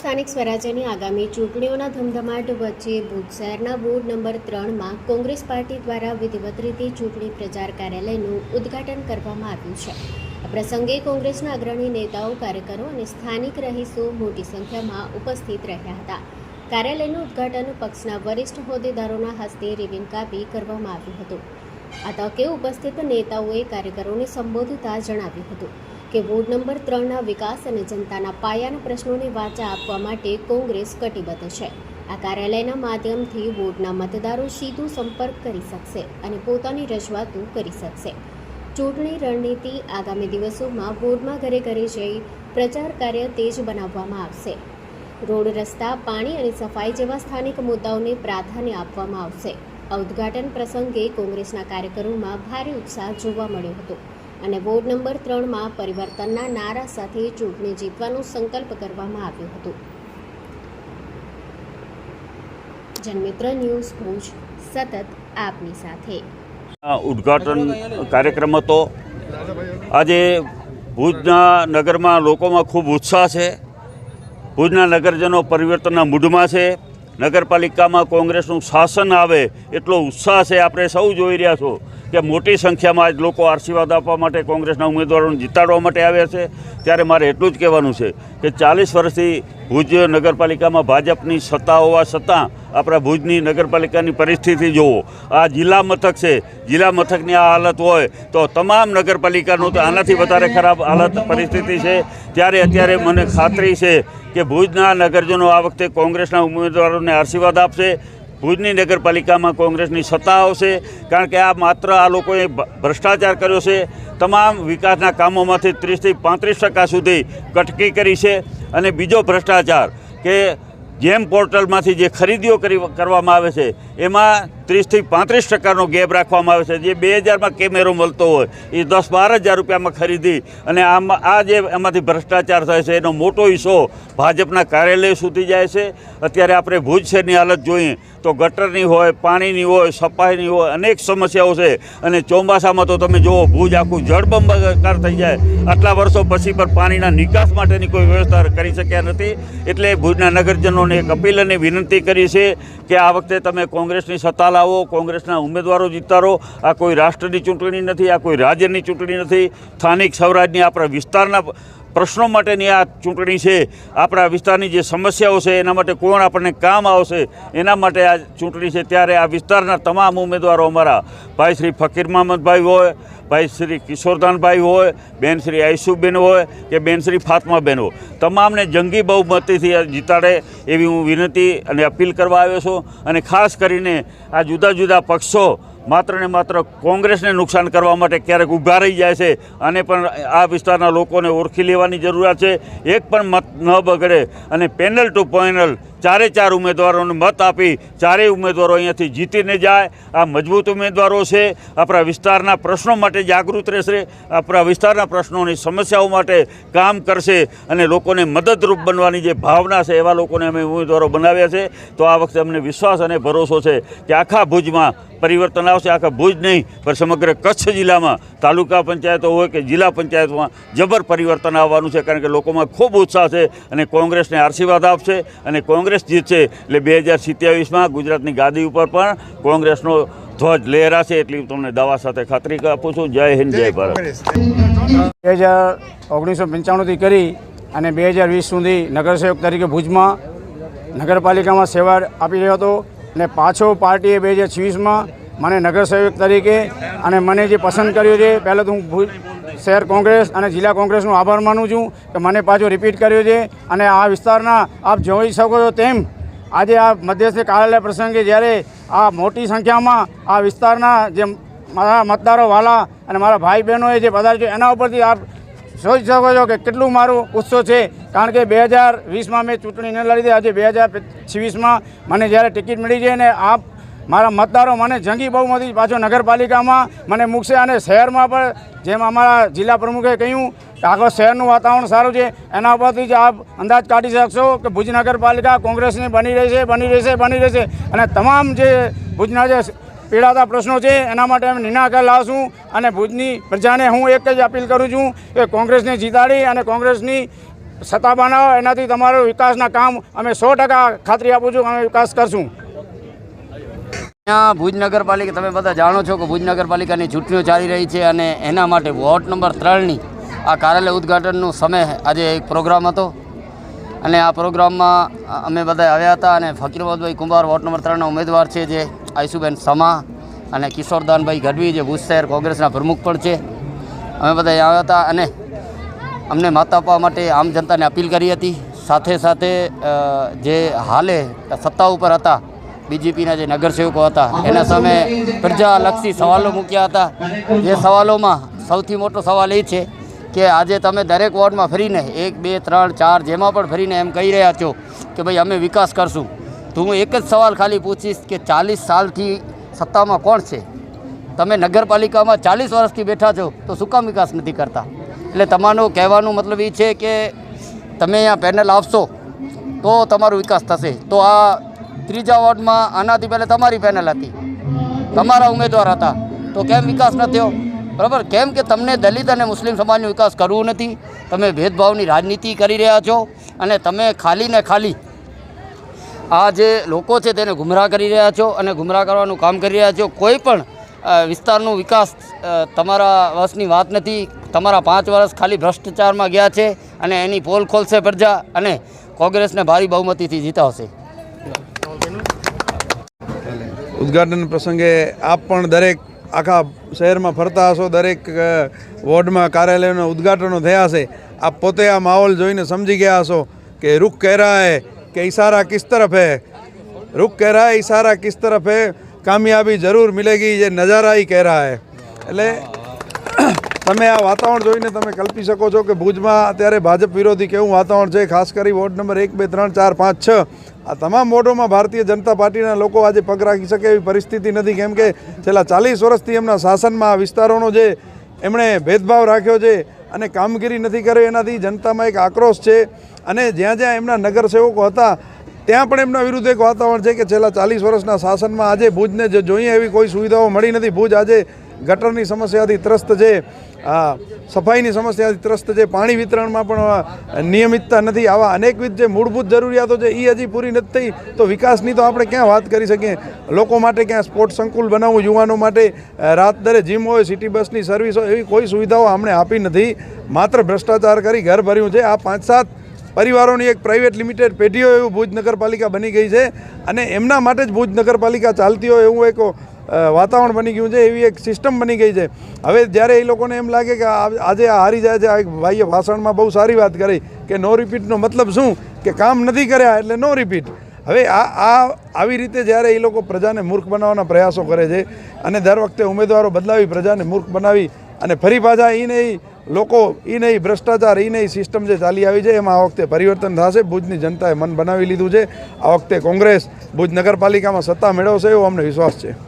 સ્થાનિક સ્વરાજ્યની આગામી ચૂંટણીઓના ધમધમાટ વચ્ચે ભુજ શહેરના વોર્ડ નંબર 3માં કોંગ્રેસ પાર્ટી દ્વારા વિધિવત રીતે ચૂંટણી પ્રચાર કાર્યાલયનું ઉદ્ઘાટન કરવામાં આવ્યું છે। આ પ્રસંગે કોંગ્રેસના અગ્રણી નેતાઓ, કાર્યકરો અને સ્થાનિક રહીશો મોટી સંખ્યામાં ઉપસ્થિત રહ્યા હતા। કાર્યાલયનું ઉદ્ઘાટન પક્ષના વરિષ્ઠ હોદ્દેદારોના હસ્તે રિબન કાપી કરવામાં આવ્યું હતું। આ તકે ઉપસ્થિત નેતાઓએ કાર્યકરોને સંબોધતા જણાવ્યું હતું કે વોર્ડ નંબર 3ના વિકાસ અને જનતાના પાયાના પ્રશ્નોને વાચા આપવા માટે કોંગ્રેસ કટિબદ્ધ છે। આ કાર્યાલયના માધ્યમથી વોર્ડના મતદારો સીધો સંપર્ક કરી શકશે અને પોતાની રજૂઆતો કરી શકશે। ચૂંટણી રણનીતિ આગામી દિવસોમાં વોર્ડમાં ઘરે ઘરે જઈ પ્રચાર કાર્ય તેજ બનાવવામાં આવશે। રોડ, રસ્તા, પાણી અને સફાઈ જેવા સ્થાનિક મુદ્દાઓને પ્રાધાન્ય આપવામાં આવશે। આ ઉદ્ઘાટન પ્રસંગે કોંગ્રેસના કાર્યકરોમાં ભારે ઉત્સાહ જોવા મળ્યો હતો અને વોર્ડ નંબર 3માં પરિવર્તનના નારા સાથે ચૂંટણી જીતવાનો સંકલ્પ કરવામાં આવ્યો હતો। જનમિત્ર ન્યૂઝ ભુજ સતત આપની સાથે। ઉદ્ઘાટન કાર્યક્રમ હતો। આજે ભુજના નગરમાં લોકોમાં ખૂબ ઉત્સાહ છે। ભુજના નગરજનો પરિવર્તનના મૂડમાં છે। નગરપાલિકામાં કોંગ્રેસનું શાસન આવે એટલો ઉત્સાહ છે। આપણે સૌ જોઈ રહ્યા છો કે મોટી સંખ્યામાં આજ લોકો આશીર્વાદ આપવા માટે કોંગ્રેસના ઉમેદવારોને જીતાડવા માટે આવ્યા છે। ત્યારે મારે એટલું જ કહેવાનું છે કે 40 વર્ષથી ભુજ નગરપાલિકામાં ભાજપની સત્તા હોવા છતાં આપણા ભુજની નગરપાલિકાની પરિસ્થિતિ જુઓ। આ જિલ્લા મથક છે, જિલ્લા મથકની આ હાલત હોય તો તમામ નગરપાલિકાનું તો આનાથી વધારે ખરાબ હાલત પરિસ્થિતિ છે। ત્યારે અત્યારે મને ખાતરી છે કે ભુજના નગરજનો આ વખતે કોંગ્રેસના ઉમેદવારોને આશીર્વાદ આપશે। ભુજની નગરપાલિકામાં કોંગ્રેસની સત્તા આવશે, કારણ કે આ માત્ર આ લોકોએ ભ્રષ્ટાચાર કર્યો છે। તમામ વિકાસના કામોમાંથી 30 થી 35% સુધી કટકી કરી છે। અને બીજો ભ્રષ્ટાચાર કે જેમ પોર્ટલમાંથી જે ખરીદીઓ કરવામાં આવે છે એમાં 30 થી 35%નો ગેપ રાખવામાં આવે છે। જે 2000માં કેમેરો મળતો હોય એ 10-12 હજાર રૂપિયામાં ખરીદી અને આ જે એમાંથી ભ્રષ્ટાચાર થાય છે એનો મોટો હિસ્સો ભાજપના કાર્યાલય સુધી જાય છે। અત્યારે આપણે ભુજ શહેરની હાલત જોઈએ તો ગટરની હોય, પાણીની હોય, સફાઈની હોય, અનેક સમસ્યાઓ છે। અને ચોમાસામાં તો તમે જુઓ ભુજ આખું જળબંબાકાર થઈ જાય। આટલા વર્ષો પછી પણ પાણીના નિકાસ માટેની કોઈ વ્યવસ્થા કરી શક્યા નથી। એટલે ભુજના નગરજનોને એક અપીલ અને વિનંતી કરી છે કે આ વખતે તમે કોંગ્રેસની સત્તા લાવો, કોંગ્રેસના ઉમેદવારો જીતાડો। આ કોઈ રાષ્ટ્રની ચૂંટણી નથી, આ કોઈ રાજ્યની ચૂંટણી નથી। સ્થાનિક સ્વરાજની આપણા વિસ્તારના પ્રશ્નો માટેની આ ચૂંટણી છે। આપણા વિસ્તારની જે સમસ્યાઓ છે એના માટે કોણ આપણને કામ આવશે એના માટે આ ચૂંટણી છે। ત્યારે આ વિસ્તારના તમામ ઉમેદવારો અમારા ભાઈ શ્રી ફકીર મહમદભાઈ હોય, ભાઈ શ્રી કિશોરદાનભાઈ હોય, બેન શ્રી આયસુબેન હોય કે બેન શ્રી ફાતમાબેન હોય, તમામને જંગી બહુમતીથી જીતાડે એવી હું વિનંતી અને અપીલ કરવા આવ્યો છું। અને ખાસ કરીને આ જુદા જુદા પક્ષો માત્ર ને માત્ર કોંગ્રેસને નુકસાન કરવા માટે ક્યારેક ઊભા રહી જાય છે। અને પણ આ વિસ્તારના લોકોને ઓળખી લેવાની જરૂરિયાત છે। એક પણ મત ન બગડે અને પેનલ ટુ પેનલ 4 ઉમેદવારોને મત આપી 4 ઉમેદવારો અહીંયાથી જીતીને જાય। આ મજબૂત ઉમેદવારો છે। આપણા વિસ્તારના પ્રશ્નો માટે જાગૃત રહેશે, આપણા વિસ્તારના પ્રશ્નોની સમસ્યાઓ માટે કામ કરશે અને લોકોને મદદરૂપ બનવાની જે ભાવના છે એવા લોકોને અમે ઉમેદવારો બનાવ્યા છે। તો આ વખતે અમને વિશ્વાસ અને ભરોસો છે કે આખા ભુજમાં પરિવર્તન આવશે। આખા ભુજ નહીં પણ સમગ્ર કચ્છ જિલ્લામાં તાલુકા પંચાયતો હોય કે જિલ્લા પંચાયતમાં જબર પરિવર્તન આવવાનું છે, કારણ કે લોકોમાં ખૂબ ઉત્સાહ છે અને કોંગ્રેસને આશીર્વાદ આપશે અને કોંગ્રેસ જીતશે। એટલે 2027માં ગુજરાતની ગાદી ઉપર પણ કોંગ્રેસનો ધ્વજ લહેરાશે એટલી તમને દાવા સાથે ખાતરી આપું છું। જય હિન્દ, જય ભારત। 1995થી કરી અને 2020 સુધી નગરસેવક તરીકે ભુજમાં નગરપાલિકામાં સેવા આપી રહ્યો હતો અને પાછો પાર્ટીએ 2026માં મને નગરસેવક તરીકે અને મને જે પસંદ કર્યો છે, પહેલાં તો હું ભુજ શહેર કોંગ્રેસ અને જિલ્લા કોંગ્રેસનો આભાર માનું છું કે મને પાછો રિપીટ કર્યો છે। અને આ વિસ્તારના આપ જોઈ શકો છો તેમ આજે આ મધ્યસ્થી કાર્યાલય પ્રસંગે જ્યારે આ મોટી સંખ્યામાં આ વિસ્તારના જે મારા મતદારો વાલા અને મારા ભાઈ બહેનોએ જે પધાર્યું છે એના ઉપરથી આપ જોઈ શકો છો કે કેટલું મારું ઉત્સવ છે। કારણ કે 2020માં મેં ચૂંટણી ન લડી હતી। આજે 2026માં મને જ્યારે ટિકિટ મળી છે અને આપ મારા મતદારો મને જંગી બહુમતી પાછો નગરપાલિકામાં મને મૂકશે। અને શહેરમાં પણ જેમ અમારા જિલ્લા પ્રમુખે કહ્યું કે આખો શહેરનું વાતાવરણ સારું છે, એના ઉપરથી જ આપ અંદાજ કાઢી શકશો કે ભુજ નગરપાલિકા કોંગ્રેસની બની રહેશે। અને તમામ જે ભુજના જે પીડાતા પ્રશ્નો છે એના માટે અમે નિર્ણય લાવશું। અને ભુજની પ્રજાને હું એક જ અપીલ કરું છું કે કોંગ્રેસને જીતાડી અને કોંગ્રેસની સત્તા બનાવો, એનાથી તમારો વિકાસના કામ અમે 100% ખાતરી આપું છું, અમે વિકાસ કરશું. અહીંયા ભુજ નગરપાલિકા તમે બધા જાણો છો કે ભુજ નગરપાલિકાની ચૂંટણીઓ ચાલી રહી છે અને એના માટે વોર્ડ નંબર 3ની આ કાર્યાલય ઉદ્ઘાટનનો સમય આજે એક પ્રોગ્રામ હતો અને આ પ્રોગ્રામમાં અમે બધા આવ્યા હતા અને ફકીરમોહનભાઈ કુંભાર વોર્ડ નંબર 3ના ઉમેદવાર છે, જે આયુષુબેન સમા અને કિશોરદાનભાઈ ગઢવી જે ભુજ શહેર કોંગ્રેસના પ્રમુખ પણ છે. અમે બધા આવ્યા હતા અને અમને મત આપવા માટે આમ જનતાને અપીલ કરી હતી. સાથે સાથે જે હાલે સત્તા ઉપર હતા બીજેપીના જે નગરસેવકો હતા એના સામે પ્રજાલક્ષી સવાલો મૂક્યા હતા. જે સવાલોમાં સૌથી મોટો સવાલ એ છે કે આજે તમે દરેક વોર્ડમાં ફરીને 1, 2, 3, 4 જેમાં પણ ફરીને એમ કહી રહ્યા છો કે ભાઈ અમે વિકાસ કરશું. તો હું એક જ સવાલ ખાલી પૂછીશ કે 40 સાલથી સત્તામાં કોણ છે? તમે નગરપાલિકામાં 40 વર્ષથી બેઠા છો તો શું કામ વિકાસ નથી કરતા? એટલે તમારું કહેવાનું મતલબ એ છે કે તમે અહીંયા પેનલ આપશો તો તમારો વિકાસ થશે. તો આ 3જા વોર્ડમાં આનાથી પહેલાં તમારી પેનલ હતી, તમારા ઉમેદવાર હતા, તો કેમ વિકાસ ન થયો? બરાબર, કેમ કે તમને દલિત અને મુસ્લિમ સમાજનો વિકાસ કરવું નથી. તમે ભેદભાવની રાજનીતિ કરી રહ્યા છો અને તમે ખાલી ને ખાલી આ જે લોકો છે તેને ગુમરાહ કરી રહ્યા છો અને ગુમરાહ કરવાનું કામ કરી રહ્યા છો. કોઈ પણ વિસ્તારનો વિકાસ તમારા વર્ષની વાત નથી. તમારા 5 વર્ષ ખાલી ભ્રષ્ટાચારમાં ગયા છે અને એની પોલ ખોલશે પ્રજા અને કોંગ્રેસને ભારી બહુમતીથી જીતાવશે. ઉદ્ઘાટન પ્રસંગે આપ પણ દરેક આખા શહેરમાં ફરતા હશો, દરેક વોર્ડમાં કાર્યાલયોના ઉદ્ઘાટનો થયા હશે. આપ પોતે આ માહોલ જોઈને સમજી ગયા હશો કે રૂખ કહ રહા હૈ કે ઇશારા કિસ તરફ હૈ. રૂખ કહ રહા હૈ, ઇશારા કિસ તરફ હૈ, કામયાબી જરૂર મિલેગી, જે નજારા હી કહ રહા હૈ. એટલે તમે આ વાતાવરણ જોઈને તમે કલ્પી શકો છો કે ભુજમાં અત્યારે ભાજપ વિરોધી કેવું વાતાવરણ છે. ખાસ કરી વોર્ડ નંબર 1, 2, 3, 4, 5, 6 આ તમામ વોર્ડોમાં ભારતીય જનતા પાર્ટીના લોકો આજે પગ રાખી શકે એવી પરિસ્થિતિ નથી. કેમ કે છેલ્લા 40 વર્ષથી એમના શાસનમાં આ વિસ્તારોનો જે એમણે ભેદભાવ રાખ્યો છે અને કામગીરી નથી કરી, એનાથી જનતામાં એક આક્રોશ છે. અને જ્યાં જ્યાં એમના નગરસેવકો હતા ત્યાં પણ એમના વિરુદ્ધ એક વાતાવરણ છે કે છેલ્લા 40 વર્ષના શાસનમાં આજે ભુજને જે જોઈએ એવી કોઈ સુવિધાઓ મળી નથી. ભુજ આજે ગટરની સમસ્યાથી ત્રસ્ત છે, સફાઈની સમસ્યાથી ત્રસ્ત છે, પાણી વિતરણમાં પણ નિયમિતતા નથી. આવા અનેકવિધ જે મૂળભૂત જરૂરિયાતો છે એ હજી પૂરી નથી થઈ તો વિકાસની તો આપણે ક્યાં વાત કરી શકીએ? લોકો માટે ક્યાં સ્પોર્ટ્સ સંકુલ બનાવવું, યુવાનો માટે રાત દરે જીમ હોય, સિટી બસની સર્વિસ હોય, એવી કોઈ સુવિધાઓ આપણે આપી નથી. માત્ર ભ્રષ્ટાચાર કરી ઘર ભર્યું છે. આ 5-7 પરિવારોની એક પ્રાઇવેટ લિમિટેડ પેઢીઓ એવું ભુજ નગરપાલિકા બની ગઈ છે અને એમના માટે જ ભુજ નગરપાલિકા ચાલતી હોય એવું એક વાતાવરણ બની ગયું છે, એવી એક સિસ્ટમ બની ગઈ છે. હવે જ્યારે એ લોકોને એમ લાગે કે આજે આ હારી જાય છે, આ એક ભાઈએ ભાષણમાં બહુ સારી વાત કરી કે નો રિપીટનો મતલબ શું કે કામ નથી કર્યા એટલે નો રિપીટ. હવે આવી રીતે જ્યારે એ લોકો પ્રજાને મૂર્ખ બનાવવાના પ્રયાસો કરે છે અને દર વખતે ઉમેદવારો બદલાવી પ્રજાને મૂર્ખ બનાવી અને ફરી પાછા એ નહીં લોકો, એ નહીં ભ્રષ્ટાચાર, એ નહીં સિસ્ટમ જે ચાલી આવી છે એમાં આ વખતે પરિવર્તન થશે. ભુજની જનતાએ મન બનાવી લીધું છે. આ વખતે કોંગ્રેસ ભુજ નગરપાલિકામાં સત્તા મેળવશે એવો અમને વિશ્વાસ છે.